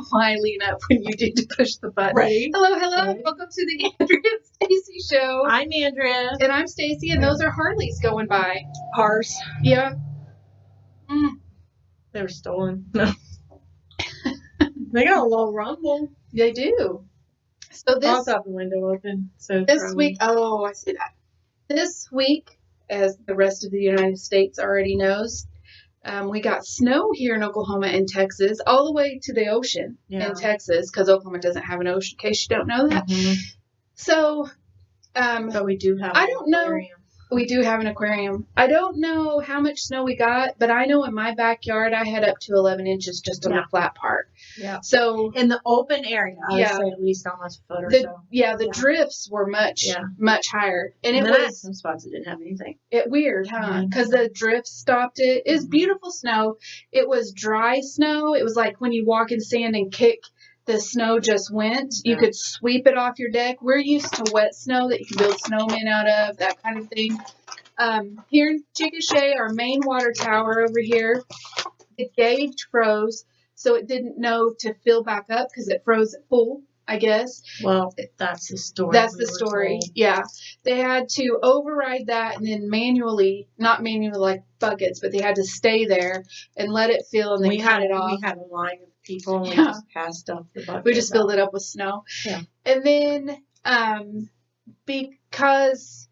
why I lean up when you do to push the button. Ready? Hello. Ready? Welcome to the Andrea and Stacy show. I'm Andrea. And I'm Stacy, and those are Harleys going by. Ours. Yeah. They were stolen. No. They got a little rumble. They do. So I'll have the window open. So this week, I see that. This week, as the rest of the United States already knows, we got snow here in Oklahoma and Texas, all the way to the ocean in Texas, because Oklahoma doesn't have an ocean, in case you don't know that. Mm-hmm. So, but we do have. I don't know. We do have an aquarium. I don't know how much snow we got, but I know in my backyard I had up to 11 inches just on the flat part. Yeah. So in the open area, I would say at least almost a foot or so. Yeah, the drifts were much higher, and it was some spots that didn't have anything. It weird, huh? Because the drift stopped it. It was beautiful snow. It was dry snow. It was like when you walk in sand and kick. The snow just went. Yeah. You could sweep it off your deck. We're used to wet snow that you can build snowmen out of, that kind of thing. Here in Chickasha, our main water tower over here, the gauge froze, so it didn't know to fill back up because it froze at full, I guess. Well, that's the story. That's the story. Yeah. They had to override that and then not manually like buckets, but they had to stay there and let it fill and then cut it off. We had a line of people and we just passed up the bucket. We just filled it up with snow. Yeah. And then because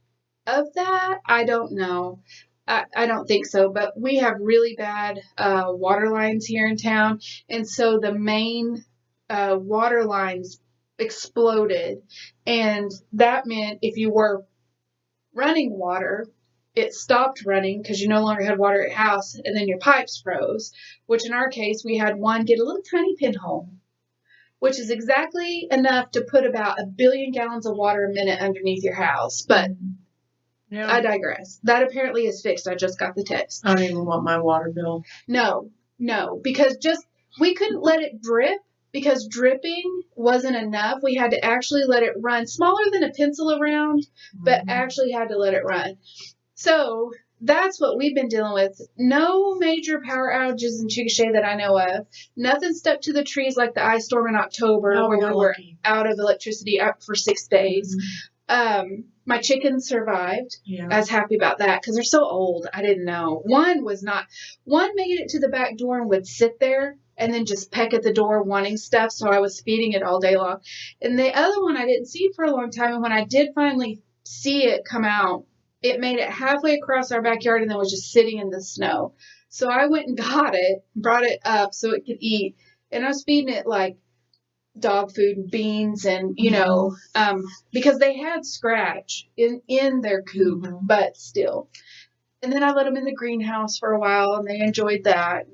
of that, I don't know. I don't think so, but we have really bad water lines here in town. And so the main water lines exploded. And that meant if you were running water, it stopped running because you no longer had water at house, and then your pipes froze, which in our case, we had one get a little tiny pinhole, which is exactly enough to put about 1 billion gallons of water a minute underneath your house. But I digress. That apparently is fixed. I just got the text. I don't even want my water bill. No, because we couldn't let it drip because dripping wasn't enough. We had to actually let it run smaller than a pencil around, but actually had to let it run. So that's what we've been dealing with. No major power outages in Chickasha that I know of. Nothing stuck to the trees like the ice storm in October where we were out of electricity for 6 days. My chickens survived. Yeah. I was happy about that because they're so old. I didn't know. One made it to the back door and would sit there and then just peck at the door wanting stuff. So I was feeding it all day long. And the other one I didn't see for a long time. And when I did finally see it come out, it made it halfway across our backyard and then was just sitting in the snow. So I went and got it, brought it up so it could eat. And I was feeding it like dog food and beans and, because they had scratch in their coop, but still. And then I let them in the greenhouse for a while and they enjoyed that,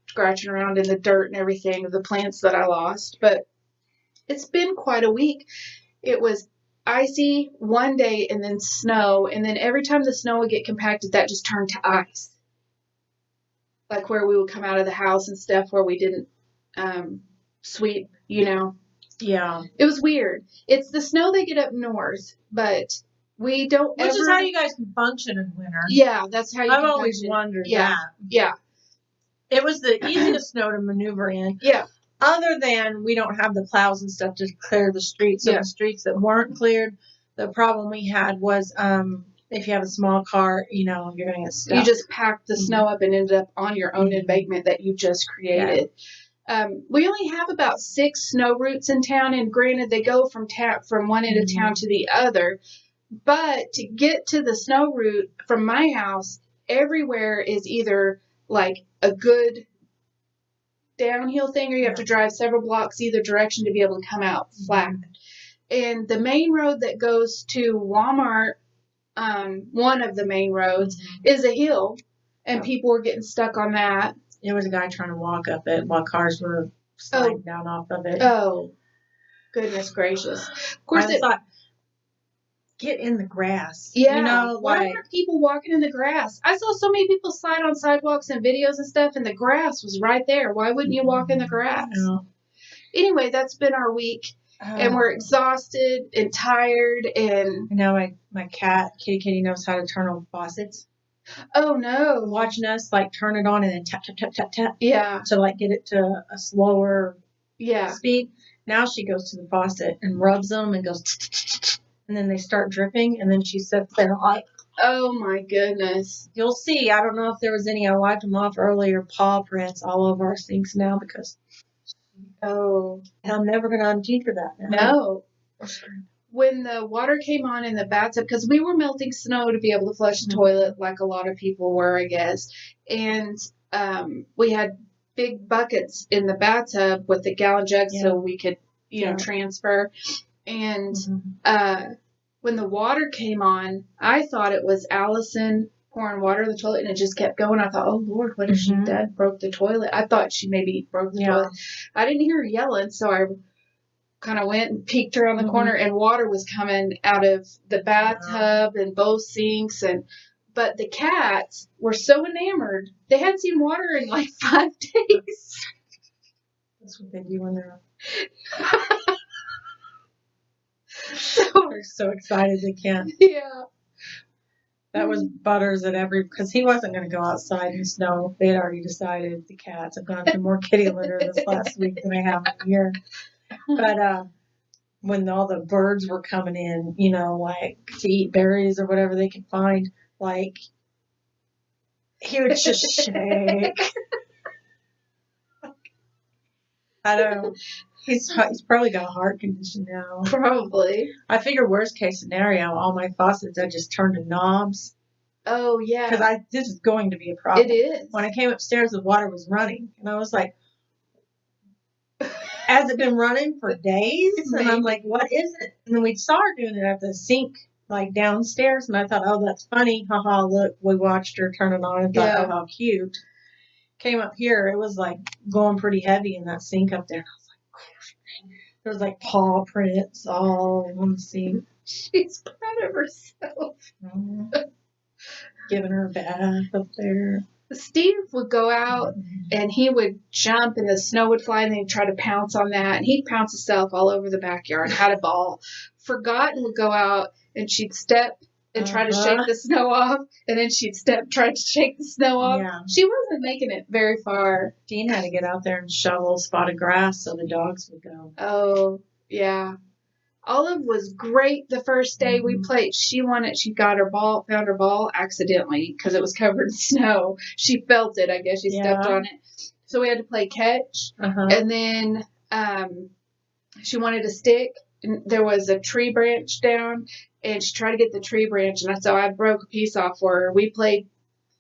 scratching around in the dirt and everything of the plants that I lost. But it's been quite a week. It was icy one day and then snow, and then every time the snow would get compacted, that just turned to ice. Like where we would come out of the house and stuff where we didn't sweep, Yeah. It was weird. It's the snow they get up north, but we don't Which is how you guys can function in winter. Yeah, that's how you I've always wondered that. Yeah. It was the easiest snow to maneuver in. Yeah. Other than we don't have the plows and stuff to clear the streets. So the streets that weren't cleared, the problem we had was if you have a small car, you're going to get stuck. You just packed the snow up and ended up on your own embankment that you just created. Yeah. We only have about 6 snow routes in town, and granted, they go from one end of town to the other. But to get to the snow route from my house, everywhere is either like a good downhill thing, or you have to drive several blocks either direction to be able to come out flat. And the main road that goes to Walmart, one of the main roads, is a hill, and people were getting stuck on that. There was a guy trying to walk up it while cars were sliding down off of it. Oh, goodness gracious. Of course, I thought, get in the grass. Yeah. Why weren't people walking in the grass? I saw so many people slide on sidewalks and videos and stuff, and the grass was right there. Why wouldn't you walk in the grass? No. Anyway, that's been our week, and we're exhausted and tired. And now my cat, Kitty, knows how to turn on faucets. Oh, no. Watching us, turn it on and then tap, tap, tap, tap, tap. Yeah. To, get it to a slower Yeah. speed. Now she goes to the faucet and rubs them and goes, and then they start dripping, and then she sits there like, oh my goodness. you'll see. I don't know if there was any. I wiped them off earlier. Paw prints all over our sinks now because. Oh. And I'm never going to unteach her that now. No. When the water came on in the bathtub, because we were melting snow to be able to flush the toilet like a lot of people were, I guess. And we had big buckets in the bathtub with the gallon jugs so we could, you know, transfer. And when the water came on, I thought it was Allison pouring water in the toilet, and it just kept going. I thought, oh, Lord, what has she done? Broke the toilet. I thought she maybe broke the toilet. I didn't hear her yelling, so I kind of went and peeked around the corner, and water was coming out of the bathtub and both sinks. But the cats were so enamored. They hadn't seen water in like 5 days. That's what they do when they're... They're so excited they can't. Yeah. That was Butters because he wasn't going to go outside in the snow. They had already decided, the cats have gone through more kitty litter this last week than they have in a year. But when all the birds were coming in, you know, like to eat berries or whatever they could find, like, he would just shake. I don't know. He's probably got a heart condition now. Probably. I figure worst case scenario, all my faucets I just turn to knobs. Oh, yeah. Because this is going to be a problem. It is. When I came upstairs, the water was running. And I was like, has it been running for days? And I'm like, what is it? And then we saw her doing it at the sink, like downstairs. And I thought, oh, that's funny. Haha, look, we watched her turn it on and thought, oh, how cute. Came up here, it was like going pretty heavy in that sink up there. I was like, gosh, there was like paw prints all on the sink. She's proud of herself. Giving her a bath up there. Steve would go out and he would jump and the snow would fly and then he'd try to pounce on that. And he'd pounce himself all over the backyard, had a ball. Forgotten would go out and she'd step and try to shake the snow off. And then she'd try to shake the snow off. Yeah. She wasn't making it very far. Dean had to get out there and shovel a spot of grass so the dogs would go. Oh, yeah. Olive was great the first day we played. She got her ball, found her ball accidentally because it was covered in snow. She felt it, I guess. She stepped on it. So we had to play catch. And then she wanted a stick. And there was a tree branch down, and she tried to get the tree branch. And so I broke a piece off for her. We played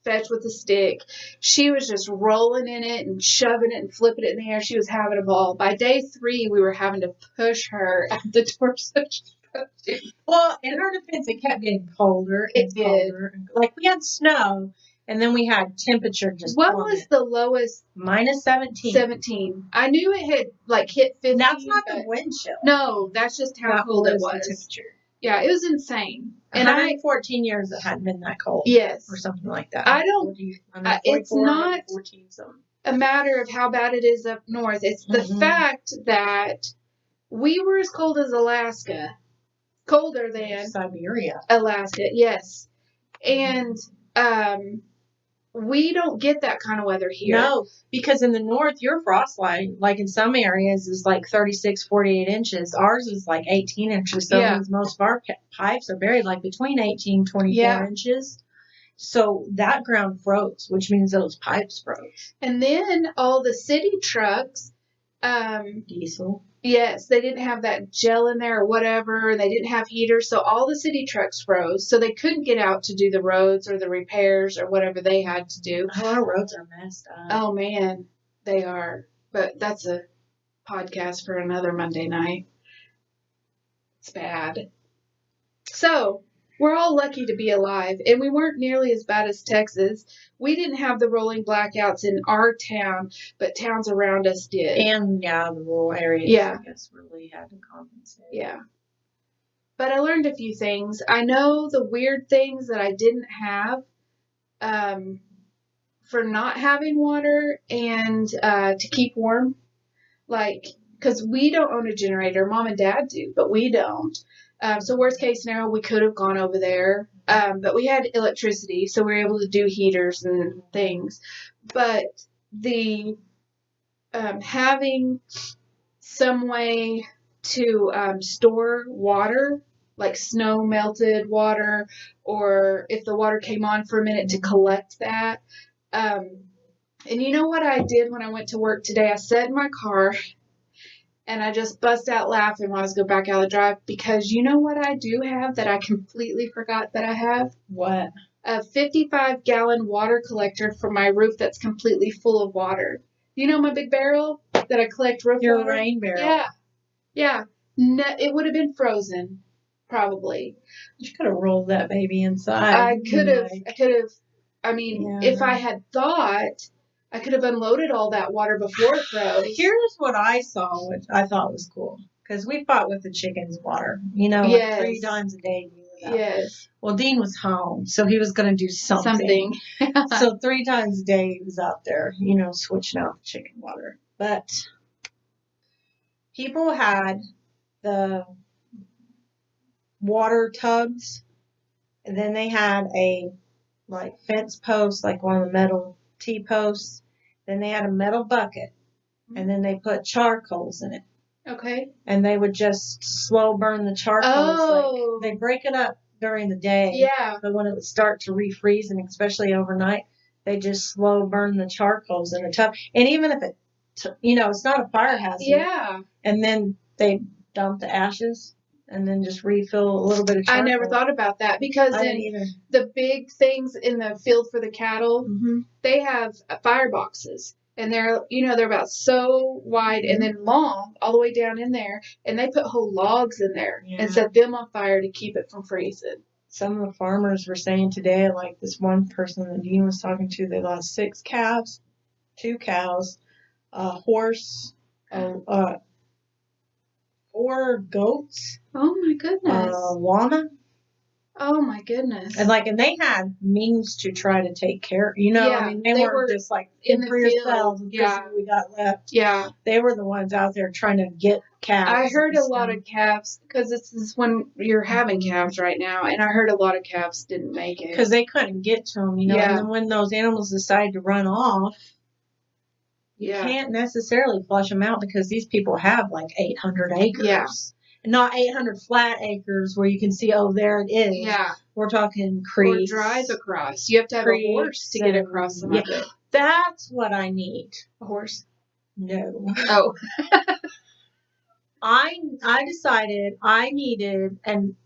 fetch with a stick. She was just rolling in it and shoving it and flipping it in the air. She was having a ball. By day 3, we were having to push her at the door. Well, in her defense, it kept getting colder and colder. Like, we had snow, and then we had temperature just What was the lowest? Minus 17. 17. I knew it had, like, hit 50. That's not the wind chill. No, that's just how cold it was. The temperature. Yeah, it was insane. And 114 years it hadn't been that cold. Yes. Or something like that. It's not a matter of how bad it is up north. It's the fact that we were as cold as Alaska. Colder than Siberia. Alaska, yes. And we don't get that kind of weather here. No, because in the north, your frost line, like in some areas, is like 36, 48 inches. Ours is like 18 inches. So means most of our pipes are buried like between 18 and 24 inches. So that ground froze, which means those pipes froze. And then all the city trucks. Diesel. Yes, they didn't have that gel in there or whatever. They didn't have heaters, so all the city trucks froze. So they couldn't get out to do the roads or the repairs or whatever they had to do. Oh, our roads are messed up. Oh, man, they are. But that's a podcast for another Monday night. It's bad. So we're all lucky to be alive, and we weren't nearly as bad as Texas. We didn't have the rolling blackouts in our town, but towns around us did. And, the rural areas, I guess, really had to compensate. Yeah. But I learned a few things. I know the weird things that I didn't have for not having water and to keep warm. Like, because we don't own a generator. Mom and Dad do, but we don't. So worst case scenario, we could have gone over there. But we had electricity, so we were able to do heaters and things. But the having some way to store water, like snow melted water, or if the water came on for a minute to collect that. And you know what I did when I went to work today? I sat in my car and I just bust out laughing when I was going back out of the drive, because you know what I do have that I completely forgot that I have? What? A 55-gallon water collector for my roof that's completely full of water. You know my big barrel that I collect roof Your water? rain barrel. Yeah. Yeah. No, it would have been frozen, probably. You could have rolled that baby inside. I could have. I mean, Yeah. if I had thought, I could have unloaded all that water before it froze. Here's what I saw, which I thought was cool. Because we fought with the chickens' water. Like Yes. 3 times a day. Yes. Well, Dean was home, so he was going to do something. So 3 times a day he was out there, switching out the chicken water. But people had the water tubs, and then they had a fence post, like one of the metal T-posts. Then they had a metal bucket, and then they put charcoals in it. Okay. And they would just slow burn the charcoals. Oh. They break it up during the day. Yeah. But when it would start to refreeze, and especially overnight, they just slow burn the charcoals in a tub. And even if it, it's not a fire hazard. Yeah. And then they dump the ashes and then just refill a little bit of charcoal. I never thought about that, because in the big things in the field for the cattle, they have fire boxes. And they're about so wide and then long all the way down in there. And they put whole logs in there and set them on fire to keep it from freezing. Some of the farmers were saying today, like this one person that Dean was talking to, they lost 6 calves, 2 cows, a horse, 4 goats. Oh my goodness. A llama. Oh my goodness. And they had means to try to take care. They weren't just in the for field. yourselves. Yeah. We got left. Yeah. They were the ones out there trying to get calves. I heard a lot of calves, because this is when you're having calves right now, and I heard a lot of calves didn't make it. Because they couldn't get to them, Yeah. And then when those animals decide to run off, you can't necessarily flush them out, because these people have 800 acres. Yeah. Not 800 flat acres where you can see, there it is. Yeah. We're talking creeks. Or drive across. You have to have a horse to get across some of it. That's what I need. A horse? No. Oh. I decided I needed an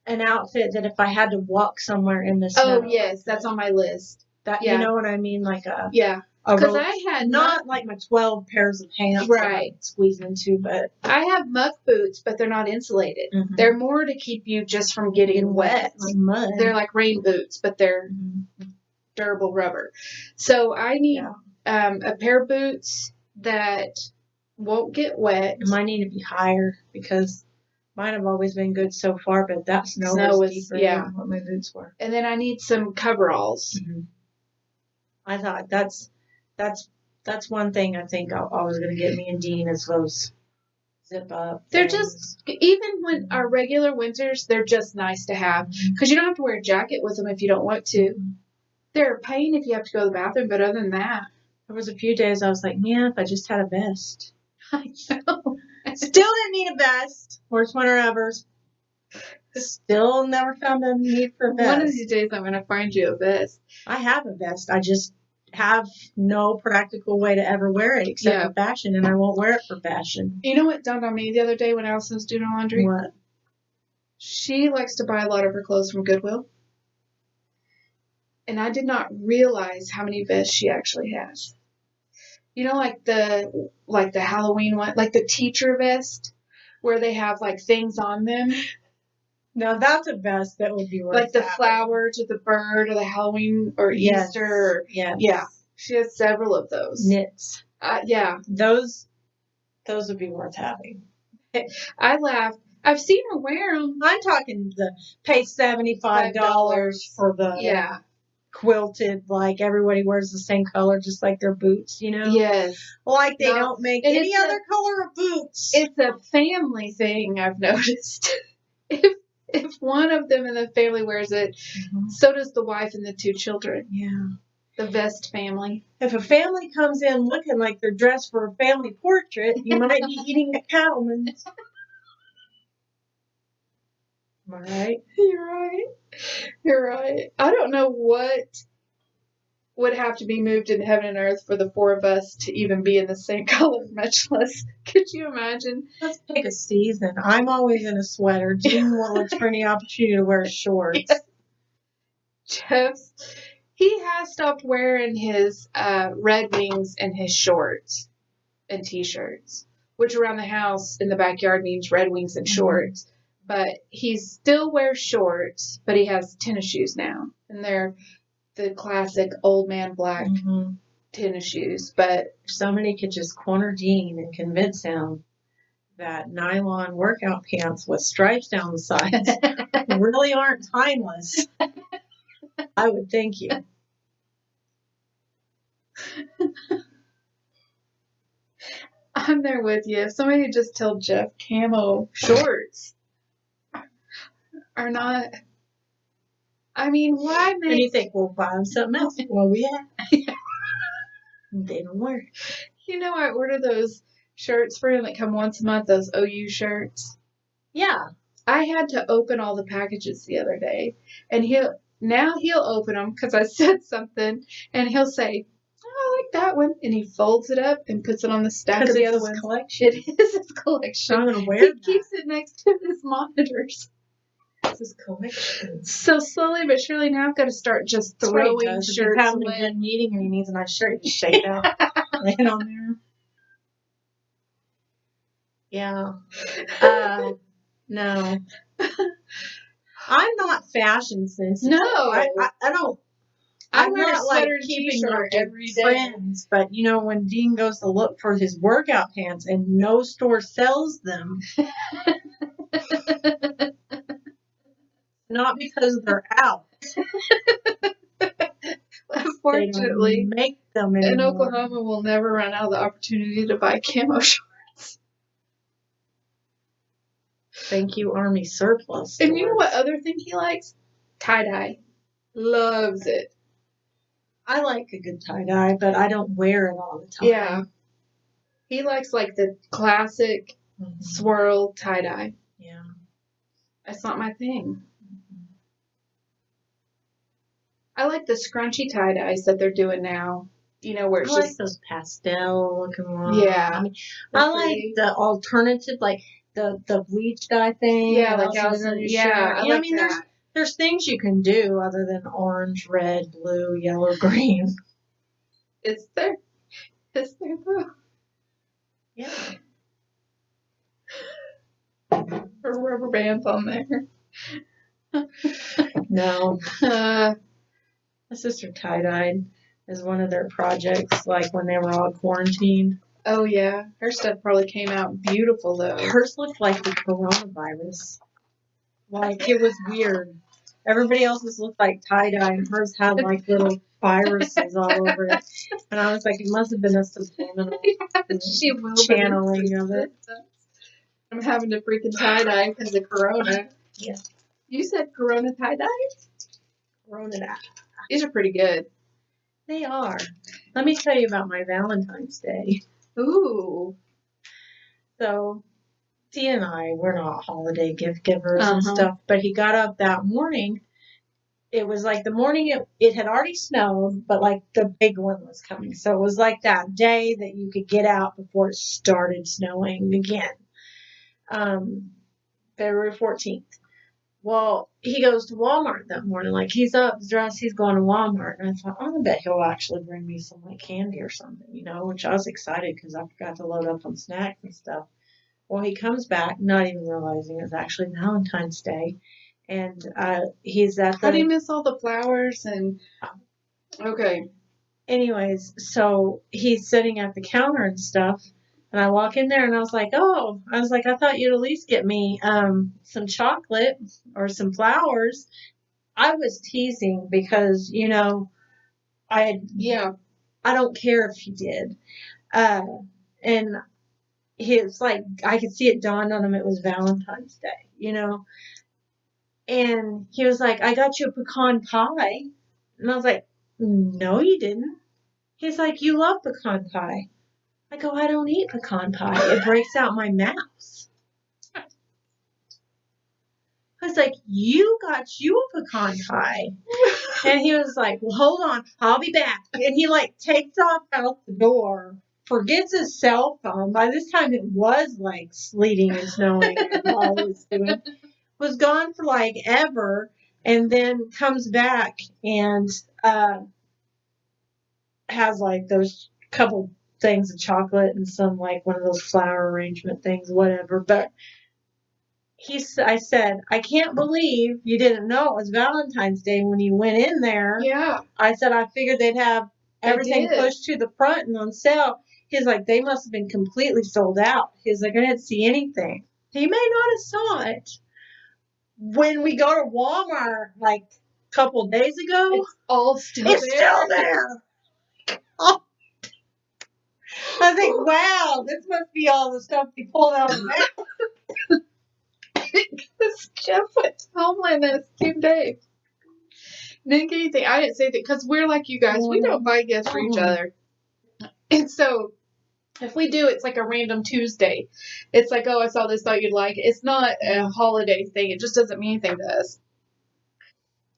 outfit that if I had to walk somewhere in the snow. Oh, yes. That's on my list. You know what I mean? Yeah. Because I had not like my 12 pairs of pants that I could squeeze into, but I have muck boots, but they're not insulated. Mm-hmm. They're more to keep you just from getting wet. Like mud. They're like rain boots, but they're durable rubber. So I need a pair of boots that won't get wet. Mine need to be higher, because mine have always been good so far, but that snow was deeper than what my boots were. And then I need some coveralls. Mm-hmm. I thought that's one thing I think I was going to get me and Dean, is those zip up. They're just, even when our regular winters, they're just nice to have, because you don't have to wear a jacket with them if you don't want to. They're a pain if you have to go to the bathroom, but other than that. There was a few days I was like, man, if I just had a vest. I know. Still didn't need a vest. Worst winter ever. Still never found the need for a vest. One of these days I'm going to find you a vest. I have a vest. I just have no practical way to ever wear it except for fashion, and I won't wear it for fashion. You know what dawned on me the other day when Allison was doing her laundry? What? She likes to buy a lot of her clothes from Goodwill. And I did not realize how many vests she actually has. Like the Halloween one, like the teacher vest, where they have things on them. Now that's a vest that would be worth like the flowers or the bird or the Halloween or Easter. Yes. Yeah. She has several of those. Knits. Yeah. Those would be worth having. I laugh. I've seen her wear them. I'm talking pay $75 for the quilted, everybody wears the same color, just like their boots, Yes. Like they don't make any other color of boots. It's a family thing, I've noticed. If one of them in the family wears it, so does the wife and the 2 children. Yeah. The Vest family. If a family comes in looking like they're dressed for a family portrait, you might be eating at Cattleman's. Am I right? You're right. You're right. I don't know what would have to be moved in heaven and earth for the four of us to even be in the same color, much less. Could you imagine? Let's pick a season. I'm always in a sweater. Jean won't look for any opportunity to wear shorts. Yeah. He has stopped wearing his Red Wings and his shorts and t-shirts, which around the house in the backyard means Red Wings and shorts. But he still wears shorts, but he has tennis shoes now. And they're the classic old man black tennis shoes. But somebody could just corner Jean and convince him that nylon workout pants with stripes down the sides really aren't timeless. I would thank you. I'm there with you. If somebody just told Jeff camo shorts are not. I mean, why make. And you think, well, buy them something else. Well, we have. They don't work. You know, I order those shirts for him that come once a month, those OU shirts. Yeah. I had to open all the packages the other day. And he'll open them because I said something. And he'll say, oh, I like that one. And he folds it up and puts it on the stack of the other ones. Collection. It is his collection. I'm going to wear He that. keeps it next to his monitors. It's his collection. So slowly but surely now I've got to start just throwing shirts. If he's having a good meeting and he needs a nice shirt, just shake it out. Lay it on there. Yeah. No. I'm not fashion sensitive. No. I don't. I I'm wear not a sweater like and keeping t-shirt up every with day. trends, but you know when Dean goes to look for his workout pants and no store sells them, not because they're out. Unfortunately, they don't make them anymore. in Oklahoma, we'll never run out of the opportunity to buy camo shorts. Thank you, Army surplus. And you know what other thing he likes? Tie-dye. Loves it. I like a good tie-dye, but I don't wear it all the time. Yeah. He likes like the classic swirl tie-dye. Yeah. That's not my thing. I like the scrunchy tie-dyes that they're doing now. You know, where it's I just... like those pastel looking ones. Yeah. I mean, I like the alternative, like the bleach dye thing. Yeah, like Allison. Yeah, I mean, that. There's things you can do other than orange, red, blue, yellow, green. It's there. It's there, though. Yeah. Or rubber bands on there. No. My sister tie-dyed as one of their projects, like when they were all quarantined. Oh, yeah. Her stuff probably came out beautiful, though. Hers looked like the coronavirus. Like, it was weird. Everybody else's looked like tie-dye, and hers had, like, little viruses all over it. And I was like, it must have been a subliminal channeling of it. I'm having to freaking tie-dye because of Corona. Yeah. You said Corona tie-dye? Corona dye. These are pretty good. They are. Let me tell you about my Valentine's Day. Ooh. So, T and I, we're not holiday gift givers and stuff, but he got up that morning. It was like the morning it had already snowed, but like the big one was coming. So it was like that day that you could get out before it started snowing again. February 14th. Well, he goes to Walmart that morning. Like, he's up, dressed, he's going to Walmart. And I thought, I bet he'll actually bring me some, like, candy or something, you know, which I was excited because I forgot to load up on snacks and stuff. Well, he comes back, not even realizing it's actually Valentine's Day. And he's at the... How do you miss all the flowers and... Okay. Anyways, so he's sitting at the counter and stuff. And I walk in there and I was like, I thought you'd at least get me some chocolate or some flowers. I was teasing because, you know, I don't care if he did. And it's like, I could see it dawned on him it was Valentine's Day, you know. And he was like, I got you a pecan pie. And I was like, No, you didn't. He's like, you love pecan pie. I go, I don't eat pecan pie. It breaks out my mouth. I was like, you got you a pecan pie. And he was like, well, hold on. I'll be back. And he like takes off out the door, forgets his cell phone. By this time, it was like sleeting and snowing and all he was doing. Was gone for like ever. And then comes back and has like those couple things of chocolate and some like one of those flower arrangement things, whatever. But I said, I can't believe you didn't know it was Valentine's Day when you went in there. Yeah. I said, I figured they'd have everything pushed to the front and on sale. He's like, they must have been completely sold out. He's like, I didn't see anything. He may not have saw it. When we go to Walmart like a couple of days ago, it's all still it's still there. Oh. I think, wow, this must be all the stuff he pulled out of that. Because Jeff went home like that same day. Didn't get anything. I didn't say that because we're like you guys. We don't buy gifts for each other. And so if we do, it's like a random Tuesday. It's like, oh, I saw this, thought you'd like it. It's not a holiday thing. It just doesn't mean anything to us.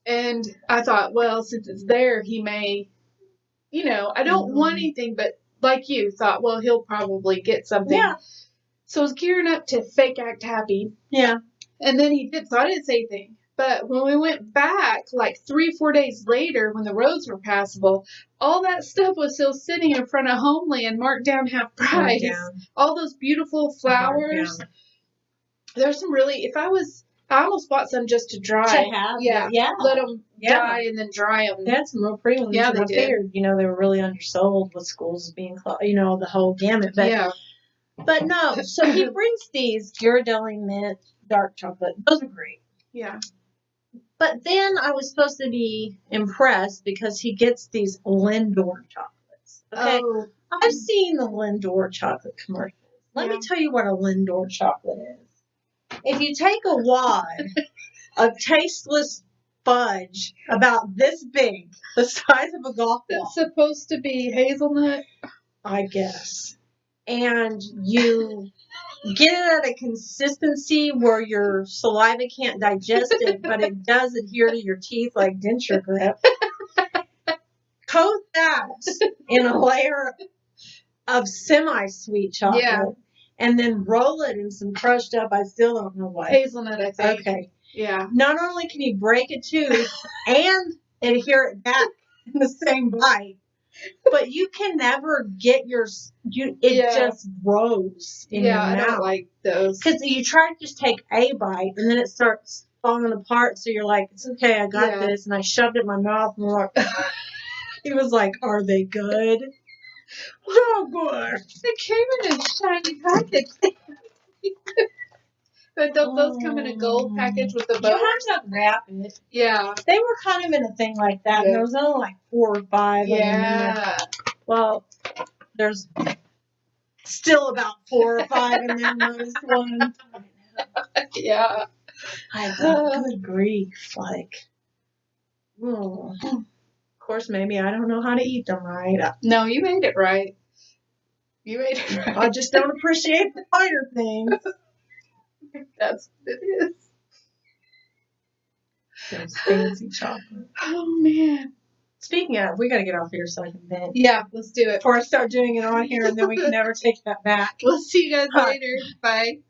And I thought, well, since it's there, he may, I don't want anything, but like you thought, well, he'll probably get something. Yeah. So I was gearing up to fake act happy. Yeah. And then he did, so I didn't say anything. But when we went back, like 3-4 days later, when the roads were passable, all that stuff was still sitting in front of Homeland, marked down half price. All those beautiful flowers. There's some really, I almost bought some just to dry. To have, yeah. Let them die and then dry them. They had some real pretty ones. Yeah, they did. Figured, they were really undersold with schools being closed, the whole gamut. But, But no, so he brings these Ghirardelli mint dark chocolate. Those are great. Yeah. But then I was supposed to be impressed because he gets these Lindor chocolates. Okay. Oh. I've seen the Lindor chocolate commercials. Let me tell you what a Lindor chocolate is. If you take a wad of tasteless fudge about this big, the size of a golf ball. It's supposed to be hazelnut, I guess. And you get it at a consistency where your saliva can't digest it, but it does adhere to your teeth like denture grip. Coat that in a layer of semi-sweet chocolate, and then roll it in some crushed up, I still don't know what. Hazelnut, I think. Okay. Yeah. Not only can you break a tooth and adhere it back in the same bite, but you can never get it just grows in your mouth. I don't like those. Because you try to just take a bite, and then it starts falling apart, so you're like, it's okay, I got this, and I shoved it in my mouth, and he was like, are they good? Oh, good. It came in a shiny package. But those come in a gold package with the bow. You have to wrap it. Yeah. They were kind of in a thing like that. And there was only like 4 or 5 of them in there. Well, there's still about 4 or 5 in there minus 1. Yeah. I thought, good grief. Like, of course, maybe I don't know how to eat them right. No, you made it right. You made it right. I just don't appreciate the finer things. That's what it is. Those fancy chocolate. Oh, man. Speaking of, we got to get off here so I can vent. Yeah, let's do it. Before I start doing it on here, and then we can never take that back. We'll see you guys later. Bye.